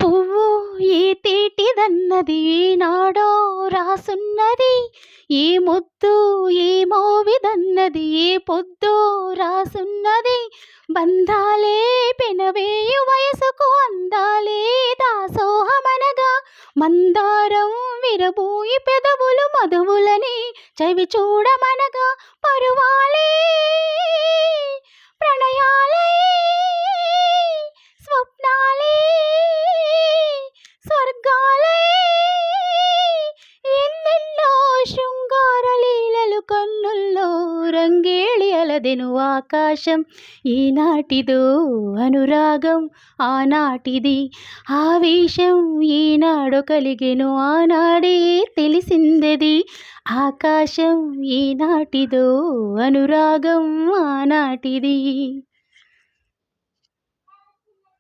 పువ్వు ఈ తీటిదన్నది నాడో రాసున్నది, ఈ ముద్దు ఈ మోవిదన్నది పొద్దు రాసున్నది. బంధాలే పెనవేయు వయసుకు అందాలే దాసోహమనగా, మందారం విరబూయి పెదవులు మధువులని చవి చూడమనగా, పరువాలే ప్రణయాలే స్వప్నాలే స్వర్గాలే ఎన్నెన్నో శృంగార లీలలు కన్నుల్లో రంగేళి అలదెను ఆకాశం. ఈనాటిదో అనురాగం ఆనాటిది ఆవేశం, ఈనాడు కలిగెను ఆనాడే తెలిసిందది. ఆకాశం ఈనాటిదో అనురాగం ఆనాటిది.